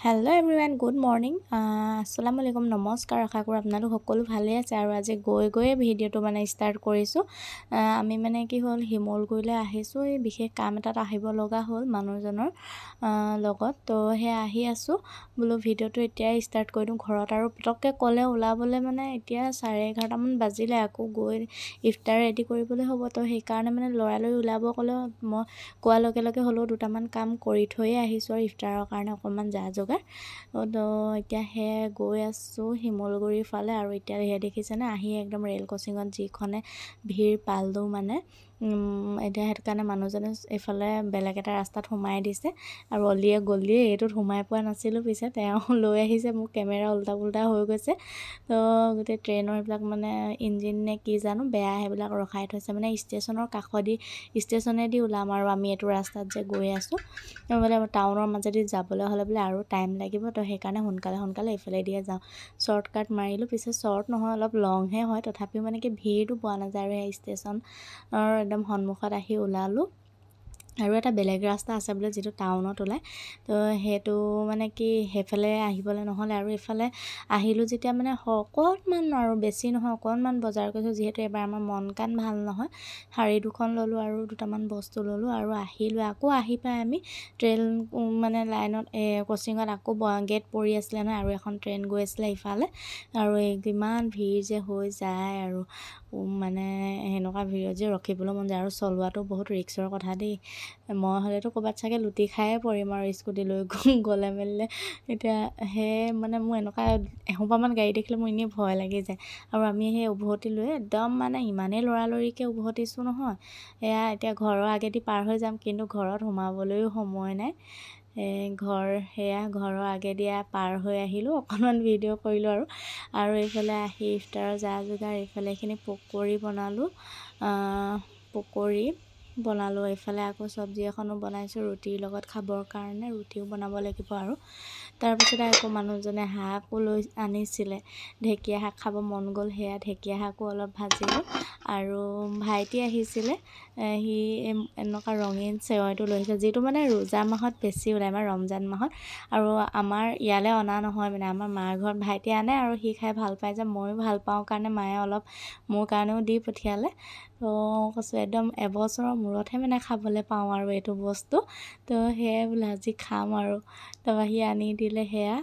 Hello' everyone good morning আসসালামু আলাইকুম নমস্কাৰ আশা কৰোঁ আপোনালোক সকলো ভালে আছে আৰু আজি গৈয়ে ভিডিঅ'টো ষ্টাৰ্ট কৰিছোঁ আমি কি হ'ল শিমলগুৰিলৈ আহিছোঁ এই বিশেষ কাম এটাত আহিব লগা হ'ল মানুহজনৰ লগত তো সেই আহি আছোঁ বোলো ভিডিঅ'টো এতিয়াই ষ্টাৰ্ট কৰি দিওঁ ঘৰত আৰু পটককৈ ক'লে ওলাবলৈ এতিয়া 11:30 মান বাজিলে আকৌ গৈ ইফতাৰ ৰেডি কৰিবলৈ হ'ব তো সেইকাৰণে লৰালৰি ওলাব ক'লে মই কোৱাৰ লগে লগে হ'লেও দুটামান কাম কৰি থৈয়ে আহিছোঁ আৰু ইফতাৰৰ কাৰণে অকণমান তো এতিয়া গৈ আছোঁ শিমলগুৰিৰ ফালে আৰু এতিয়া দেখিছেনে আহি একদম ৰেল ক্ৰচিঙত যিখনে ভিৰ পালোঁ এতিয়া সেইটো কাৰণে মানুহজনে এইফালে বেলেগ এটা ৰাস্তাত সোমাই দিছে আৰু অলিয়ে গলিয়ে এইটোত সোমাই পোৱা নাছিলোঁ পিছে তেওঁ লৈ আহিছে মোৰ কেমেৰা উল্টা পুল্টা হৈ গৈছে তো গোটেই ট্ৰেইনৰ এইবিলাক ইঞ্জিন নে কি জানো বেয়া সেইবিলাক ৰখাই থৈছে ষ্টেচনৰ ষ্টেচনেদি ওলাম আৰু আমি এইটো ৰাস্তাত যে গৈ আছোঁ টাউনৰ মাজেদি যাবলৈ হ'লে আৰু টাইম লাগিব তো সেইকাৰণে সোনকালে এইফালে দিয়ে যাওঁ শ্বৰ্টকাট মাৰিলোঁ পিছে শ্বৰ্ট নহয় অলপ লংহে হয় তথাপিও কি ভিৰটো পোৱা নাযায় আৰু সেই ষ্টেচনৰ একদম সন্মুখত আহি ওলালোঁ আৰু এটা বেলেগ ৰাস্তা আছে বোলে যিটো টাউনত ওলায় তো সেইটো কি সেইফালে আহিবলৈ নহ'লে আৰু এইফালে আহিলোঁ যেতিয়া অকণমান আৰু বেছি নহয় অকণমান বজাৰ কৰিছোঁ যিহেতু এবাৰ আমাৰ মন কাণ ভাল নহয় শাৰী দুখন ল'লোঁ আৰু দুটামান বস্তু ল'লোঁ আৰু আহিলোঁ আকৌ আহি পাই আমি ট্ৰেইন লাইনত ক্ৰচিঙত আকৌ গেট পৰি আছিলে নহয় আৰু এখন ট্ৰেইন গৈ আছিলে ইফালে আৰু কিমান ভিৰ যে হৈ যায় আৰু সেনেকুৱা ভিৰত যে ৰখিবলৈ মন যায় আৰু চলোৱাটো বহুত ৰিক্সৰ কথা দেই মই হ'লেতো ক'ৰবাত চাগে লুটি খায়ে পৰিম আৰু স্কুটি লৈ গ'লে মেলিলে এতিয়া মোৰ এনেকুৱা এসোপামান গাড়ী দেখিলে মোৰ এনেই ভয় লাগি যায় আৰু আমি সেই উভতি লৈ একদম ইমানেই লৰালৰিকৈ উভতিছোঁ নহয় এতিয়া ঘৰৰ আগেদি পাৰ হৈ যাম কিন্তু ঘৰত সোমাবলৈও সময় নাই ঘৰৰ আগেদি পাৰ হৈ আহিলোঁ অকণমান ভিডিঅ' কৰিলোঁ আৰু এইফালে আহি ইফতাৰৰ যা যোগাৰ এইফালে এইখিনি পকৰি বনালোঁ এইফালে আকৌ চব্জি এখনো বনাইছোঁ ৰুটিৰ লগত খাবৰ কাৰণে ৰুটিও বনাব লাগিব আৰু তাৰপিছতে আকৌ মানুহজনে শাকো লৈ আনিছিলে ঢেকীয়া শাক খাব মন গ'ল সেয়া ঢেকীয়া শাকো অলপ ভাজিলোঁ আৰু ভাইটি আহিছিলে সি এনেকুৱা ৰঙীন চেৱৈটো লৈ আহিছিলে যিটো ৰোজা মাহত বেছি ওলায় আমাৰ ৰমজান মাহত আৰু আমাৰ ইয়ালৈ অনা নহয় আমাৰ মাৰ ঘৰত ভাইটি আনে আৰু সি খাই ভাল পায় যে ময়ো ভাল পাওঁ কাৰণে মায়ে অলপ মোৰ কাৰণেও দি পঠিয়ালে তো কৈছোঁ একদম এবছৰৰ মূৰতহে খাবলৈ পাওঁ আৰু এইটো বস্তু তো সেয়াই বোলে আজি খাম আৰু তাৰপৰা সি আনি দিলে সেয়া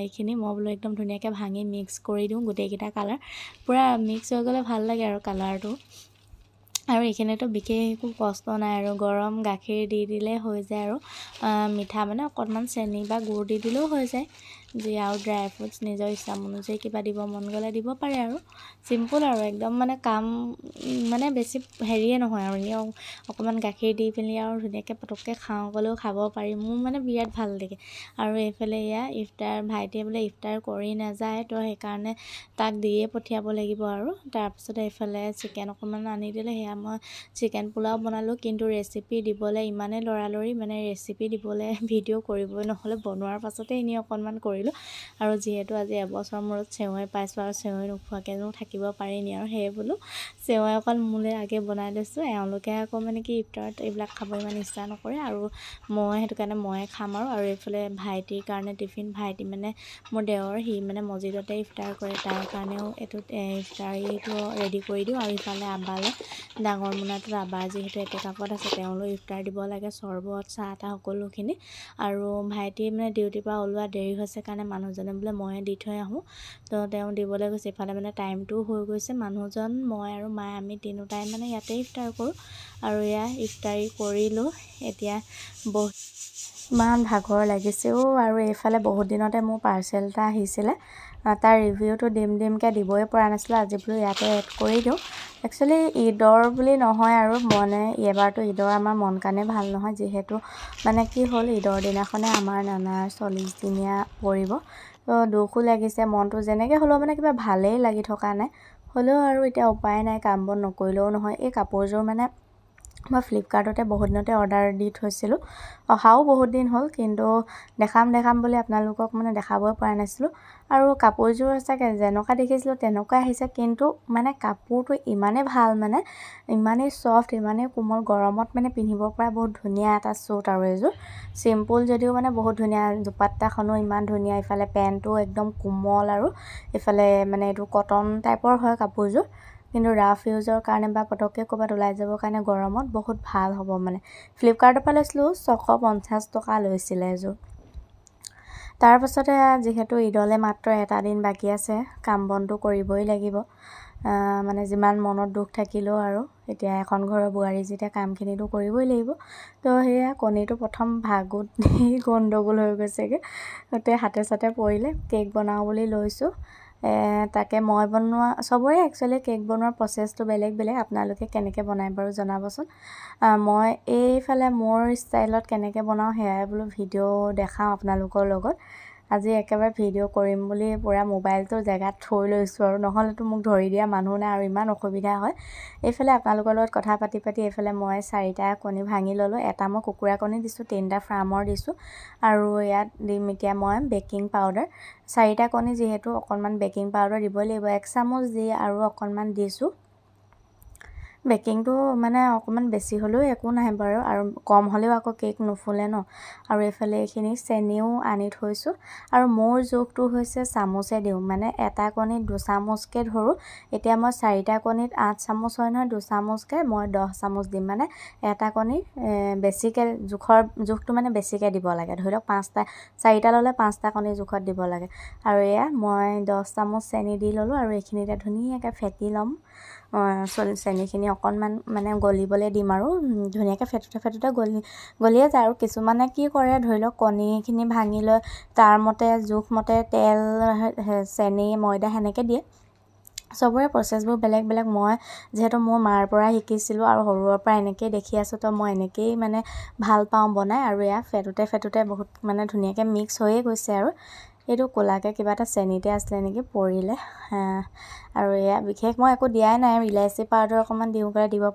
এইখিনি মই বোলো একদম ধুনীয়াকৈ ভাঙি মিক্স কৰি দিওঁ গোটেইকেইটা কালাৰ পূৰা মিক্স হৈ গ'লে ভাল লাগে আৰু কালাৰটো আৰু এইখিনিতো বিশেষ একো কষ্ট নাই আৰু গৰম গাখীৰ দি দিলে হৈ যায় আৰু মিঠা অকণমান চেনি বা গুড় দি দিলেও হৈ যায় যি আৰু ড্ৰাই ফ্ৰুটছ নিজৰ ইচ্ছা অনুযায়ী কিবা দিব মন গ'লে দিব পাৰে আৰু চিম্পুল আৰু একদম কাম বেছি হেৰিয়ে নহয় আৰু এনেও অকণমান গাখীৰ দি পিনি আৰু ধুনীয়াকৈ পটককৈ খাওঁ ক'লেও খাব পাৰি মোৰ বিৰাট ভাল লাগে আৰু এইফালে ইফতাৰ ভাইটিয়ে বোলে ইফতাৰ কৰি নাযায় তো সেইকাৰণে তাক দিয়ে পঠিয়াব লাগিব আৰু তাৰপিছতে এইফালে চিকেন অকণমান আনি দিলে সেয়া মই চিকেন পোলাও বনালোঁ কিন্তু ৰেচিপি দিবলৈ ইমানেই লৰালৰি ৰেচিপি দিবলৈ ভিডিঅ' কৰিবই নহ'লে বনোৱাৰ পাছতে এনেই অকণমান কৰিলোঁ আৰু যিহেতু আজি এবছৰ মূৰত চেৱৈ পাইছোঁ আৰু চেৱৈ নোখোৱাকৈনো থাকিব পাৰিনি আৰু সেয়ে বোলো চেৱৈ অকণ মোলৈ আগে বনাই লৈছোঁ এওঁলোকে আকৌ ইফতাৰত এইবিলাক খাব ইমান ইচ্ছা নকৰে আৰু মই সেইটো কাৰণে ময়ে খাম আৰু এইফালে ভাইটিৰ কাৰণে টিফিন ভাইটি মোৰ দেৱৰ সি মছজিদতে ইফতাৰ কৰে তাৰ কাৰণেও এইটোত ইফতাৰীটো ৰেডি কৰি দিওঁ আৰু ইফালে আবালৈ ডাঙৰ মোনাটোত আবাৰ যিহেতু এটেকাপত আছে তেওঁলৈ ইফতাৰ দিব লাগে চৰ্বত চাহ তাহ সকলোখিনি আৰু ভাইটি ডিউটিৰ পৰা ওলোৱা দেৰি হৈছে কাৰণে মানুহজনে বোলে ময়ে দি থৈ আহোঁ তো তেওঁ দিবলৈ গৈছে ইফালে টাইমটোও হৈ গৈছে মানুহজন মই আৰু মায়ে আমি তিনিওটাই ইয়াতে ইফতাৰ কৰোঁ আৰু ইফতাৰী কৰিলোঁ এতিয়া ইমান ভাগৰ লাগিছেও আৰু এইফালে বহুত দিনতে মোৰ পাৰ্চেল এটা আহিছিলে তাৰ ৰিভিউটো দিমকৈ দিবই পৰা নাছিলোঁ আজি বোলো ইয়াতে এড কৰি দিওঁ একচুৱেলি ঈদৰ বুলি নহয় আৰু এইবাৰতো ঈদৰ আমাৰ মন কাৰণে ভাল নহয় যিহেতু কি হ'ল ঈদৰ দিনাখনে আমাৰ নানাৰ 40 দিনীয়া পৰিব তো দুখো লাগিছে মনটো যেনেকৈ হ'লেও কিবা ভালেই লাগি থকা নাই হ'লেও আৰু এতিয়া উপায় নাই কাম বন নকৰিলেও নহয় এই কাপোৰযোৰ মই ফ্লিপকাৰ্টতে বহুত দিনতে অৰ্ডাৰ দি থৈছিলোঁ, অহাও বহুত দিন হ'ল, কিন্তু দেখাম বুলি আপোনালোকক মানে দেখাবই পৰা নাছিলোঁ। আৰু কাপোৰযোৰ সঁচাকৈ যেনেকুৱা দেখিছিলোঁ তেনেকুৱাই আহিছে, কিন্তু মানে কাপোৰটো ইমানেই ভাল, মানে ইমানেই ছফ্ট, ইমানেই কোমল, গৰমত মানে পিন্ধিব পৰা বহুত ধুনীয়া এটা স্যুট। আৰু এইযোৰ চিম্পুল যদিও মানে বহুত ধুনীয়া, দুপাট্টাখনো ইমান ধুনীয়া, ইফালে পেণ্টটো একদম কোমল, আৰু ইফালে মানে এইটো কটন টাইপৰ হয় কাপোৰযোৰ, কিন্তু ৰাফ ইউজৰ কাৰণে বা পটককৈ ক'ৰবাত ওলাই যাবৰ কাৰণে গৰমত বহুত ভাল হ'ব। মানে ফ্লিপকাৰ্টৰ পৰা লৈছিলোঁ, 650 টকা লৈছিলে এযোৰ। তাৰপাছতে যিহেতু ঈদলৈ মাত্ৰ এটা দিন বাকী আছে, কাম বনটো কৰিবই লাগিব, মানে যিমান মনত দুখ থাকিলেও, আৰু এতিয়া এখন ঘৰৰ বোৱাৰী যেতিয়া কামখিনিতো কৰিবই লাগিব। তো সেয়া কণীটো প্ৰথম ভাগত গণ্ডগোল হৈ গৈছেগৈ, গোটেই হাতে চাতে পৰিলে। কেক বনাওঁ বুলি লৈছোঁ, তাকে মই বনোৱা, চবৰে একচুৱেলি কেক বনোৱাৰ প্ৰচেছটো বেলেগ বেলেগ, আপোনালোকে কেনেকৈ বনায় বাৰু জনাবচোন। মই এইফালে মোৰ ষ্টাইলত কেনেকৈ বনাওঁ সেয়াই বোলো ভিডিঅ' দেখাওঁ আপোনালোকৰ লগত। আজি একেবাৰে ভিডিঅ' কৰিম বুলি পূৰা মোবাইলটো জেগাত থৈ লৈছোঁ, আৰু নহ'লেতো মোক ধৰি দিয়া মানুহ নাই, আৰু ইমান অসুবিধা হয়। এইফালে আপোনালোকৰ লগত কথা পাতি এইফালে মই 4টা কণী ভাঙি ল'লোঁ। এটা মই কুকুৰা কণী দিছোঁ, 3টা ফাৰ্মৰ দিছোঁ, আৰু ইয়াত দিম এতিয়া মই বেকিং পাউডাৰ। 4টা কণী যিহেতু অকণমান বেকিং পাউডাৰ দিবই লাগিব, 1 চামুচ দি আৰু অকণমান দিছোঁ। বেকিংটো মানে অকণমান বেছি হ'লেও একো নাই বাৰু, আৰু কম হ'লেও আকৌ কেক নুফুলে ন। আৰু এইফালে এইখিনি চেনিও আনি থৈছোঁ, আৰু মোৰ জোখটো হৈছে চামুচে দিওঁ, মানে এটা কণীত 2 চামুচকৈ ধৰোঁ। এতিয়া মই 4টা কণীত 8 চামুচ হয় নহয়, 2 চামুচকৈ মই 10 চামুচ দিম, মানে এটা কণী বেছিকৈ জোখটো মানে বেছিকৈ দিব লাগে। ধৰি লওক 4টা ল'লে 5টা কণী জোখত দিব লাগে। আৰু এয়া মই 10 চামুচ চেনি দি ল'লোঁ, আৰু এইখিনিতে ধুনীয়াকৈ ফেটি ল'ম। চেনিখিনি অকণমান মানে গলিবলৈ দিম, আৰু ধুনীয়াকৈ ফেটোতে গলিয়ে যায়। আৰু কিছুমানে কি কৰে, ধৰি লওক কণীখিনি ভাঙি লৈ তাৰ মতে জোখমতে তেল, চেনি, ময়দা সেনেকৈ দিয়ে। চবৰে প্ৰচেছবোৰ বেলেগ বেলেগ। মই যিহেতু মোৰ মাৰ পৰা শিকিছিলোঁ, আৰু সৰুৰ পৰা এনেকৈয়ে দেখি আছোঁ, তো মই এনেকৈয়ে মানে ভাল পাওঁ বনাই। আৰু এয়া ফেটোতে বহুত মানে ধুনীয়াকৈ মিক্স হৈয়ে গৈছে। আৰু এইটো ক'লাকৈ কিবা এটা চেনিতে আছিলে নেকি, পৰিলে। আৰু এয়া বিশেষ মই একো দিয়াই নাই, ইলাচি পাউডাৰ অকণমান দিব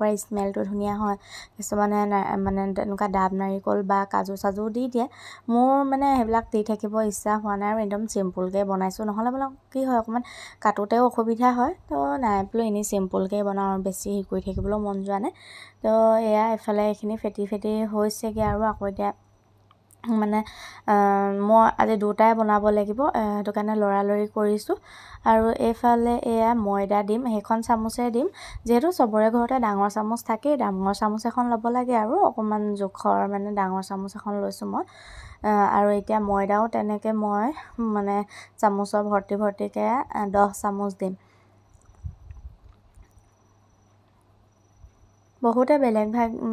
পাৰে, স্মেলটো ধুনীয়া হয়। কিছুমানে মানে তেনেকুৱা ডাব নাৰিকল বা কাজু চাজুও দি দিয়ে। মোৰ মানে সেইবিলাক দি থাকিব ইচ্ছা হোৱা নাই, আৰু একদম চিম্পুলকৈ বনাইছোঁ। নহ'লে বোলে কি হয়, অকণমান কাটোতেও অসুবিধা হয়, তো নাই বোলো এনেই চিম্পুলকৈ বনাওঁ, আৰু বেছি হেৰি কৰি থাকিবলৈও মন যোৱা নাই। তো এয়া এফালে এইখিনি ফেটি হৈছেগৈ, আৰু আকৌ এতিয়া মানে মই আজি 2টাই বনাব লাগিব, সেইটো কাৰণে লৰালৰি কৰিছোঁ। আৰু এইফালে এয়া ময়দা দিম, সেইখন চামুচে দিম, যিহেতু চবৰে ঘৰতে ডাঙৰ চামুচ থাকেই, ডাঙৰ চামুচ এখন ল'ব লাগে, আৰু অকণমান জোখৰ মানে ডাঙৰ চামুচ এখন লৈছোঁ মই। আৰু এতিয়া ময়দাও তেনেকৈ মই মানে চামুচৰ ভৰ্তিকৈ 10 চামুচ দিম। বহুতে বেলেগ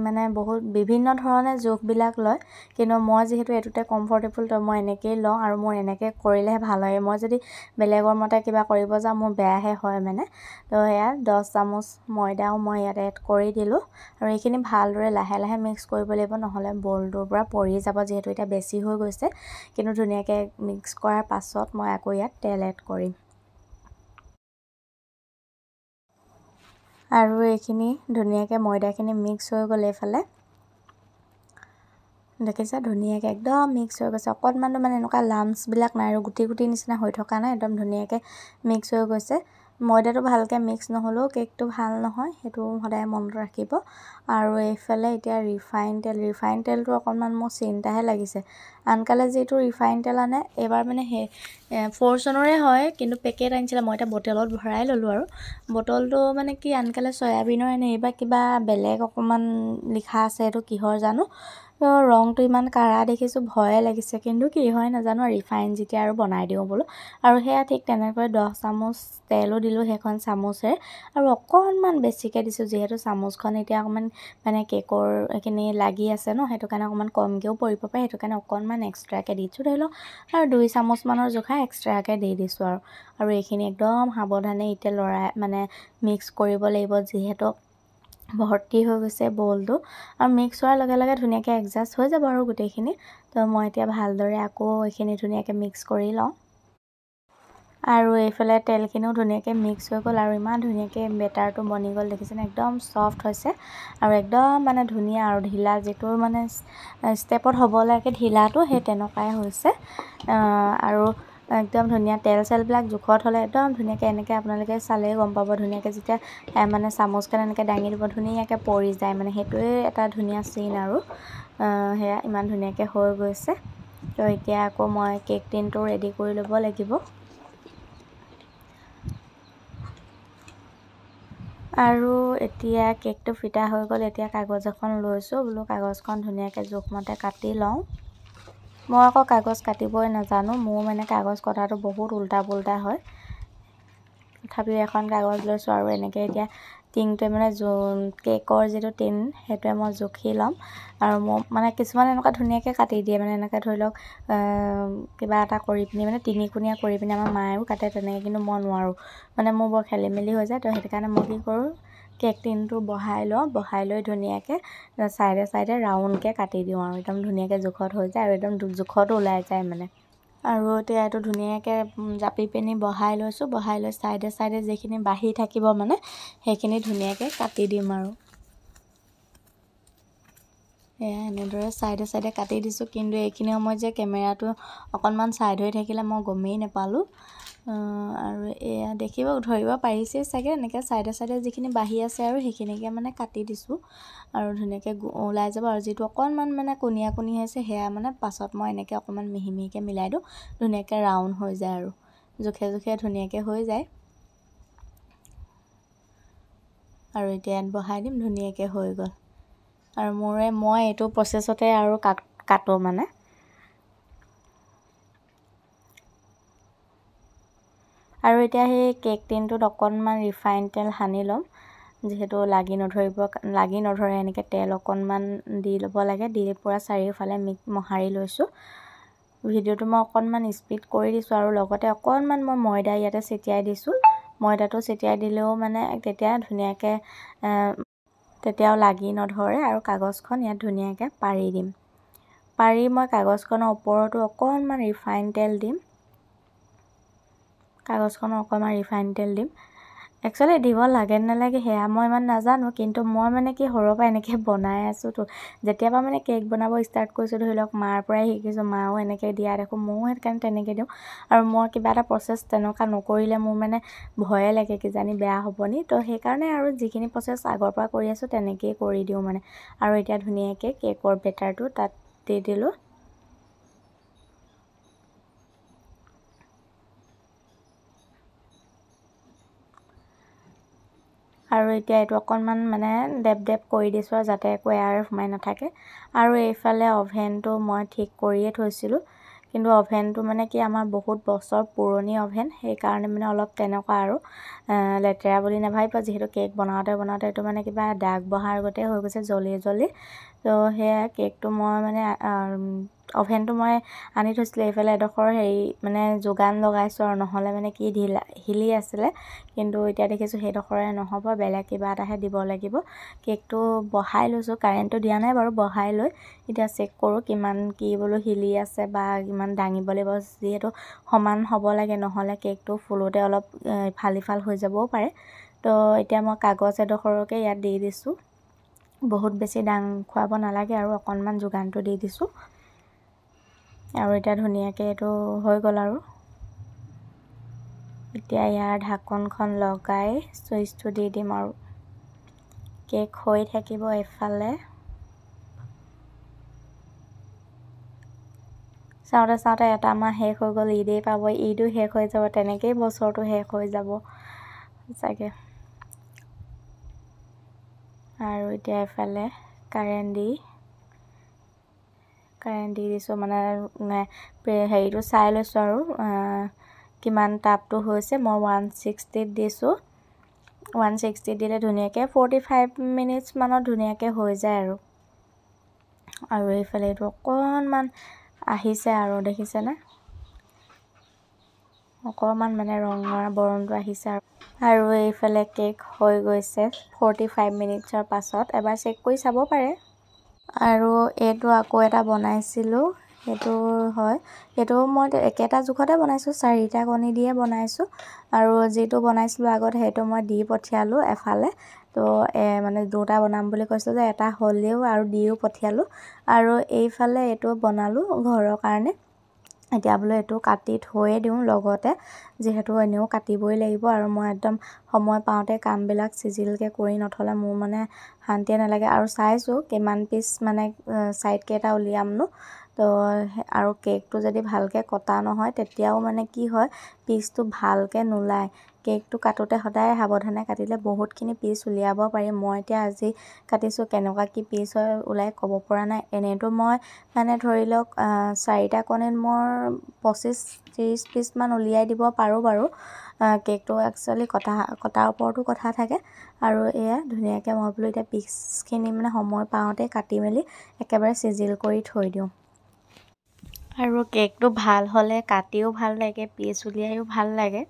মানে বহুত বিভিন্ন ধৰণে জোখবিলাক লয়, কিন্তু মই যিহেতু এইটোতে কমফৰ্টেবল, তো মই এনেকৈয়ে লওঁ, আৰু মোৰ এনেকৈ কৰিলেহে ভাল হয়। মই যদি বেলেগৰ মতে কিবা কৰিব যাওঁ, মোৰ বেয়াহে হয় মানে। তো এয়া 10 চামুচ ময়দাও মই ইয়াত এড কৰি দিলোঁ, আৰু এইখিনি ভালদৰে লাহে লাহে মিক্স কৰিব লাগিব, নহ'লে বলটোৰ পৰা পৰি যাব, যিহেতু এতিয়া বেছি হৈ গৈছে। কিন্তু ধুনীয়াকৈ মিক্স কৰাৰ পাছত মই আকৌ ইয়াত তেল এড কৰিম। আৰু এইখিনি ধুনীয়াকৈ ময়দাখিনি মিক্স হৈ গ'লে এইফালে দেখিছে, ধুনীয়াকৈ একদম মিক্স হৈ গৈছে। অকণমানো মানে এনেকুৱা লাম্পছবিলাক নাই, আৰু গুটি নিচিনা হৈ থকা নাই, একদম ধুনীয়াকৈ মিক্স হৈ গৈছে। ময়দাটো ভালকৈ মিক্স নহ'লেও কেকটো ভাল নহয়, সেইটো সদায় মনত ৰাখিব। আৰু এইফালে এতিয়া ৰিফাইন তেলটো অকণমান মোৰ চিন্তাহে লাগিছে। আনকালে যিটো ৰিফাইন তেল আনে, এইবাৰ মানে সেই ফৰচুনৰে হয়, কিন্তু পেকেট আনিছিলে, মই এতিয়া বটলত ভৰাই ল'লোঁ। আৰু বটলটো মানে কি আনকালে চয়াবিনৰ আনে, এইবাৰ কিবা বেলেগ অকণমান লিখা আছে, এইটো কিহৰ জানো। তো ৰংটো ইমান কাঢ়া দেখিছোঁ, ভয়ে লাগিছে, কিন্তু কি হয় নাজানো। ৰিফাইন যেতিয়া আৰু বনাই দিওঁ বোলো। আৰু সেয়া ঠিক তেনেকৈ 10 চামুচ তেলো দিলোঁ সেইখন চামুচেৰে, আৰু অকণমান বেছিকৈ দিছোঁ, যিহেতু চামুচখন এতিয়া অকণমান মানে কেকৰ এইখিনি লাগি আছে ন, সেইটো কাৰণে অকণমান কমকৈও পৰিব পাৰে, সেইটো কাৰণে অকণমান এক্সট্ৰাকৈ দিছোঁ, ধৰি লওক। আৰু 2 চামুচমানৰ জোখা এক্সট্ৰাকৈ দি দিছোঁ। আৰু এইখিনি একদম সাৱধানে এতিয়া মানে মিক্স কৰিব লাগিব, যিহেতু ভৰ্তি হৈ গৈছে বলটো। আৰু মিক্স হোৱাৰ লগে লগে ধুনীয়াকৈ এডজাষ্ট হৈ যাব আৰু গোটেইখিনি। তো মই এতিয়া ভালদৰে আকৌ এইখিনি ধুনীয়াকৈ মিক্স কৰি লওঁ। আৰু এইফালে তেলখিনিও ধুনীয়াকৈ মিক্স হৈ গ'ল আৰু ইমান ধুনীয়াকৈ বেটাৰটো বনি গ'ল দেখিছেনে একদম ছফ্ট হৈছে আৰু একদম মানে ধুনীয়া আৰু ঢিলা যিটো মানে ষ্টেপত হ'ব লাগে ঢিলাটো সেই তেনেকুৱাই হৈছে আৰু একদম ধুনীয়া তেল চেলবিলাক জোখত হ'লে একদম ধুনীয়াকৈ এনেকৈ আপোনালোকে চালেই গম পাব ধুনীয়াকৈ যেতিয়া মানে চামুচখন এনেকৈ দাঙি দিব ধুনীয়াকৈ পৰি যায় মানে সেইটোৱে এটা ধুনীয়া চিন আৰু সেয়া ইমান ধুনীয়াকৈ হৈ গৈছে তো এতিয়া আকৌ মই কেক টিনটো ৰেডি কৰি ল'ব লাগিব আৰু এতিয়া কেকটো ফিটা হৈ গ'ল এতিয়া কাগজ এখন লৈছোঁ বোলো কাগজখন ধুনীয়াকৈ জোখমতে কাটি লওঁ মই আকৌ কাগজ কাটিবই নাজানো মোৰ মানে কাগজ কটাটো বহুত উল্টা পুল্টা হয় তথাপিও এখন কাগজ লৈছোঁ আৰু এনেকৈ এতিয়া টিংটোৱে মানে কেকৰ যিটো টিন সেইটোৱে মই জুখি ল'ম আৰু মই মানে কিছুমান এনেকুৱা ধুনীয়াকৈ কাটি দিয়ে মানে এনেকৈ ধৰি লওক কিবা এটা কৰি পিনি মানে তিনিকুণীয়া কৰি পিনি আমাৰ মায়েও কাটে তেনেকৈ কিন্তু মই নোৱাৰোঁ মানে মোৰ বৰ খেলি মেলি হৈ যায় তো সেইটো কাৰণে মই কি কৰোঁ কেক টিনটো বহাই লওঁ বহাই লৈ ধুনীয়াকৈ চাইডে চাইডে ৰাউণ্ডকৈ কাটি দিওঁ আৰু একদম ধুনীয়াকৈ জোখত হৈ যায় আৰু একদম জোখতো ওলাই যায় মানে আৰু এতিয়া এইটো ধুনীয়াকৈ জাপি পিনি বহাই লৈছোঁ বহাই লৈ চাইডে চাইডে যিখিনি বাঢ়ি থাকিব মানে সেইখিনি ধুনীয়াকৈ কাটি দিম আৰু এয়া এনেদৰে চাইডে চাইডে কাটি দিছোঁ কিন্তু এইখিনি সময়ত যে কেমেৰাটো অকণমান চাইড হৈ থাকিলে মই গমেই নাপালোঁ আৰু এয়া দেখিব ধৰিব পাৰিছেই চাগে এনেকৈ চাইডে চাইডে যিখিনি বাঢ়ি আছে আৰু সেইখিনিকে মানে কাটি দিছোঁ আৰু ধুনীয়াকৈ ওলাই যাব আৰু যিটো অকণমান মানে কোণীয়া কোণী হৈছে সেয়া মানে পাছত মই এনেকৈ অকণমান মিহি মিহিকৈ মিলাই দিওঁ ধুনীয়াকৈ ৰাউণ্ড হৈ যায় আৰু জোখে জোখে ধুনীয়াকৈ হৈ যায় আৰু এতিয়া ইয়াত বহাই দিম ধুনীয়াকৈ হৈ গ'ল আৰু মই এইটো প্ৰচেছতে আৰু কাটো মানে আৰু এতিয়া সেই কেক টিনটোত অকণমান ৰিফাইন তেল সানি ল'ম যিহেতু লাগি নধৰে এনেকৈ তেল অকণমান দি ল'ব লাগে দি পূৰা চাৰিওফালে মোহাৰি লৈছোঁ ভিডিঅ'টো মই অকণমান স্পীড কৰি দিছোঁ আৰু লগতে অকণমান মই ময়দা ইয়াতে ছটিয়াই দিছোঁ ময়দাটো ছটিয়াই দিলেও মানে তেতিয়া ধুনীয়াকৈ তেতিয়াও লাগি নধৰে আৰু কাগজখন ইয়াত ধুনীয়াকৈ পাৰি দিম পাৰি মই কাগজখনৰ ওপৰতো অকণমান ৰিফাইন তেল দিম একচুৱেলি দিব লাগে নালাগে সেয়া মই ইমান নাজানো কিন্তু মই মানে কি সৰুৰ পৰা এনেকৈ বনাই আছোঁ তো যেতিয়াবা মানে কেক বনাব ষ্টাৰ্ট কৰিছোঁ ধৰি লওক মাৰ পৰাই শিকিছোঁ মাও এনেকৈ দিয়া দেখোঁ ময়ো সেইকাৰণে তেনেকৈ দিওঁ আৰু মই কিবা এটা প্ৰচেছ তেনেকুৱা নকৰিলে মোৰ মানে ভয়ে লাগে কিজানি বেয়া হ'ব নি তো সেইকাৰণে আৰু যিখিনি প্ৰচেছ আগৰ পৰা কৰি আছোঁ তেনেকৈয়ে কৰি দিওঁ মানে আৰু এতিয়া ধুনীয়াকৈ কেকৰ বেটাৰটো তাত দি দিলোঁ আৰু এতিয়া এইটো অকণমান মানে ডেপ কৰি দিছোঁ আৰু যাতে একো এয়াৰ সোমাই নাথাকে আৰু এইফালে অভেনটো মই ঠিক কৰিয়ে থৈছিলোঁ কিন্তু অভেনটো মানে কি আমাৰ বহুত বছৰ পুৰণি অভেন সেইকাৰণে মানে অলপ তেনেকুৱা আৰু লেতেৰা বুলি নাভাবিব যিহেতু কেক বনাওঁতে এইটো মানে কিবা দাগ বহাৰ গতে হৈ গৈছে জ্বলি তো সেয়া কেকটো মই মানে অভেনটো মই আনি থৈছিলোঁ এইফালে এডোখৰ মানে যোগান লগাইছোঁ আৰু নহ'লে মানে কি হিলি আছিলে কিন্তু এতিয়া দেখিছোঁ সেইডোখৰে নহ'ব বেলেগ কিবা এটাহে দিব লাগিব কেকটো বহাই লৈছোঁ কাৰেণ্টটো দিয়া নাই বাৰু বহাই লৈ এতিয়া চেক কৰোঁ কিমান কি বোলো হিলি আছে বা কিমান দাঙিব লাগিব যিহেতু সমান হ'ব লাগে নহ'লে কেকটো ফুলোতে অলপ ইফাল সিফাল হৈ যাবও পাৰে তো এতিয়া মই কাগজ এডোখৰকে ইয়াত দি দিছোঁ বহুত বেছি দাং খুৱাব নালাগে আৰু অকণমান যোগানটো দি দিছোঁ আৰু এতিয়া ধুনীয়াকৈ এইটো হৈ গ'ল আৰু এতিয়া ইয়াৰ ঢাকনখন লগাই চুইচটো দি দিম আৰু কেক হৈ থাকিব এফালে চাওঁতে এটা মাহ শেষ হৈ গ'ল ঈদেই পাব ঈদো শেষ হৈ যাব তেনেকৈয়ে বছৰটো শেষ হৈ যাব চাগে আৰু এতিয়া এফালে কাৰেণ্ট দি দিছোঁ মানে হেৰিটো চাই লৈছোঁ আৰু কিমান তাপটো হৈছে মই 160 দিছোঁ 160 দিলে ধুনীয়াকৈ 45 মিনিটছ মানত ধুনীয়াকৈ হৈ যায় আৰু এইফালে এইটো অকণমান আহিছে আৰু দেখিছেনে অকণমান মানে ৰঙা বৰণটো আহিছে আৰু এইফালে কেক হৈ গৈছে 45 মিনিটছৰ পাছত এবাৰ চেক কৰি চাব পাৰে আৰু এইটো আকৌ এটা বনাইছিলোঁ সেইটো হয় সেইটো মই একেটা জোখতে বনাইছোঁ 4টা কণী দিয়ে বনাইছোঁ আৰু যিটো বনাইছিলোঁ আগত সেইটো মই দি পঠিয়ালোঁ এফালে তো মানে 2টা বনাম বুলি কৈছিলোঁ যে এটা হ'লেও আৰু দিও পঠিয়ালোঁ আৰু এইফালে এইটো বনালোঁ ঘৰৰ কাৰণে এতিয়া বোলো এইটো কাটি থৈয়ে দিওঁ লগতে যিহেতু এনেও কাটিবই লাগিব আৰু মই একদম সময় পাওঁতে কামবিলাক চিজিলকৈ কৰি নথ'লে মোৰ মানে শান্তিয়ে নালাগে আৰু চাইছোঁ কিমান পিচ মানে ছাইড কেইটা উলিয়ামনো তো আৰু কেকটো যদি ভালকৈ কটা নহয় তেতিয়াও মানে কি হয় পিচটো ভালকৈ নোলায় কেকটো কাটোতে সদায় সাৱধানে কাটিলে বহুতখিনি পিচ উলিয়াব পাৰি মই এতিয়া আজি কাটিছোঁ কেনেকুৱা কি পিচ হয় ওলাই ক'ব পৰা নাই এনেইতো মই মানে ধৰি লওক 4টা কণীত মোৰ 25-30 পিচমান উলিয়াই দিব পাৰোঁ বাৰু কেকটো একচুৱেলি কটাৰ ওপৰতো কথা থাকে আৰু এয়া ধুনীয়াকৈ মই বোলো এতিয়া পিচখিনি মানে সময় পাওঁতে কাটি মেলি একেবাৰে চিজিল কৰি থৈ দিওঁ আৰু কেকটো ভাল হ'লে কাটিও ভাল লাগে পিচ উলিয়াইও ভাল লাগে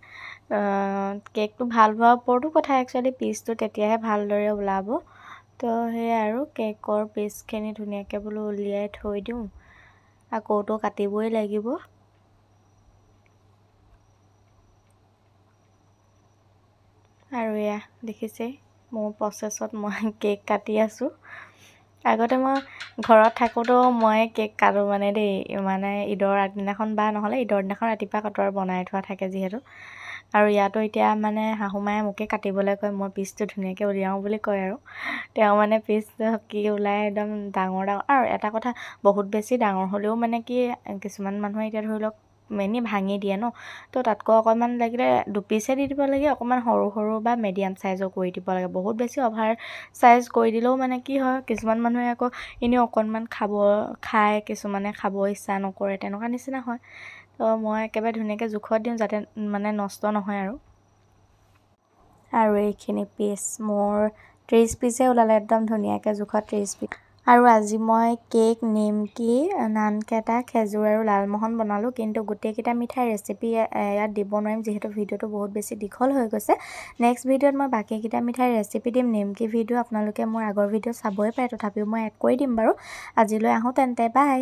কেকটো ভাল হোৱাৰ ওপৰতো কথা একচুৱেলি পিচটো তেতিয়াহে ভালদৰে ওলাব তো সেয়াই আৰু কেকৰ পিচখিনি ধুনীয়াকৈ বোলো উলিয়াই থৈ দিওঁ আকৌতো কাটিবই লাগিব আৰু এয়া দেখিছে মোৰ প্ৰচেছত মই কেক কাটি আছোঁ আগতে মই ঘৰত থাকোঁতেও মই কেক কাটোঁ মানে দেই মানে ঈদৰ আগদিনাখন বা নহ'লে ঈদৰ দিনাখন ৰাতিপুৱা কাটো আৰু বনাই থোৱা থাকে যিহেতু আৰু ইয়াতো এতিয়া মানে শাহুমায়ে মোকে কাটিবলৈ কয় মই পিচটো ধুনীয়াকৈ উলিয়াওঁ বুলি কয় আৰু তেওঁ মানে পিচটো কি ওলাই একদম ডাঙৰ আৰু এটা কথা বহুত বেছি ডাঙৰ হ'লেও মানে কি কিছুমান মানুহে এতিয়া ধৰি লওক মেনি ভাঙি দিয়ে ন তো তাতকৈ অকণমান লাগিলে 2 পিচহে দি দিব লাগে অকণমান সৰু সৰু বা মিডিয়াম চাইজৰ কৰি দিব লাগে বহুত বেছি অভাৰ চাইজ কৰি দিলেও মানে কি হয় কিছুমান মানুহে আকৌ এনেও অকণমান খায় কিছুমানে খাব ইচ্ছা নকৰে তেনেকুৱা নিচিনা হয় তো মই একেবাৰে ধুনীয়াকৈ জোখত দিওঁ যাতে মানে নষ্ট নহয় আৰু এইখিনি পিচ মোৰ 30 পিচে ওলালে একদম ধুনীয়াকৈ জোখত 30 পিচ আৰু আজি মই কেক নিমকি নানকেটা খেজুৰ আৰু লালমোহন বনালোঁ কিন্তু গোটেইকেইটা মিঠাই ৰেচিপি ইয়াত দিব নোৱাৰিম যিহেতু ভিডিঅ'টো বহুত বেছি দীঘল হৈ গৈছে নেক্সট ভিডিঅ'ত মই বাকীকেইটা মিঠাই ৰেচিপি দিম নিমকি ভিডিঅ' আপোনালোকে মোৰ আগৰ ভিডিঅ' চাবই পাৰে তথাপিও মই এড কৰি দিম বাৰু আজিলৈ আহোঁ তেন্তে বাই